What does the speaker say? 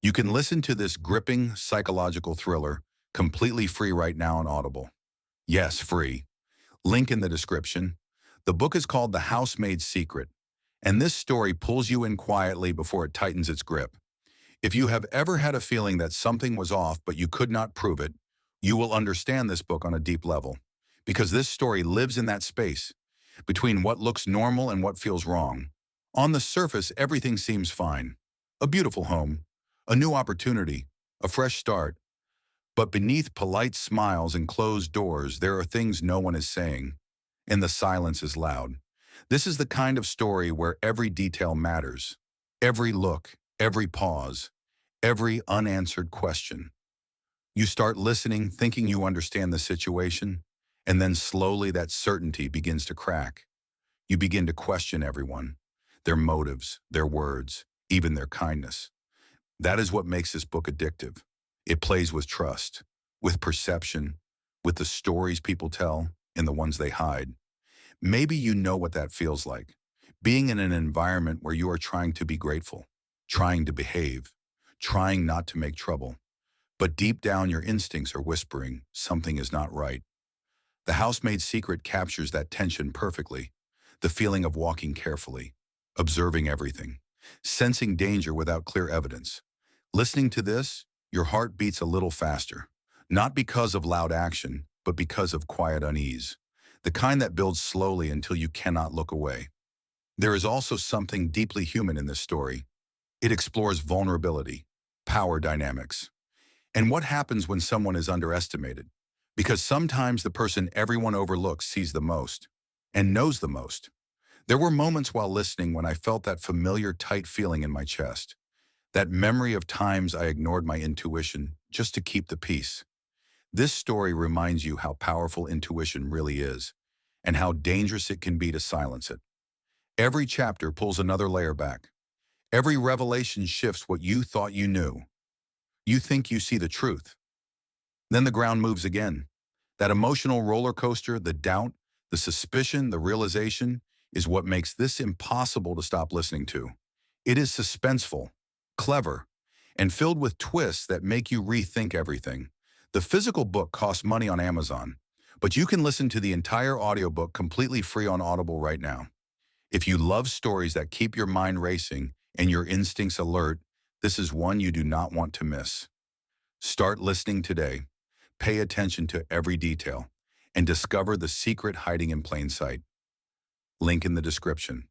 You can listen to this gripping psychological thriller completely free right now on Audible. Yes, free. Link in the description. The book is called The Housemaid's Secret, and this story pulls you in quietly before it tightens its grip. If you have ever had a feeling that something was off but you could not prove it, you will understand this book on a deep level. Because this story lives in that space, between what looks normal and what feels wrong. On the surface, everything seems fine. A beautiful home, a new opportunity, a fresh start. But beneath polite smiles and closed doors, there are things no one is saying, and the silence is loud. This is the kind of story where every detail matters. Every look, every pause, every unanswered question. You start listening, thinking you understand the situation, and then slowly that certainty begins to crack. You begin to question everyone, their motives, their words, even their kindness. That is what makes this book addictive. It plays with trust, with perception, with the stories people tell and the ones they hide. Maybe you know what that feels like. Being in an environment where you are trying to be grateful, trying to behave, trying not to make trouble. But deep down your instincts are whispering something is not right. The Housemaid's Secret captures that tension perfectly. The feeling of walking carefully, observing everything, sensing danger without clear evidence. Listening to this, your heart beats a little faster, not because of loud action, but because of quiet unease, the kind that builds slowly until you cannot look away. There is also something deeply human in this story. It explores vulnerability, power dynamics, and what happens when someone is underestimated. Because sometimes the person everyone overlooks sees the most and knows the most. There were moments while listening when I felt that familiar tight feeling in my chest, that memory of times I ignored my intuition just to keep the peace. This story reminds you how powerful intuition really is, and how dangerous it can be to silence it. Every chapter pulls another layer back. Every revelation shifts what you thought you knew. You think you see the truth. Then the ground moves again. That emotional roller coaster, the doubt, the suspicion, the realization, is what makes this impossible to stop listening to. It is suspenseful, clever, and filled with twists that make you rethink everything. The physical book costs money on Amazon, but you can listen to the entire audiobook completely free on Audible right now. If you love stories that keep your mind racing and your instincts alert, this is one you do not want to miss. Start listening today. Pay attention to every detail and discover the secret hiding in plain sight. Link in the description.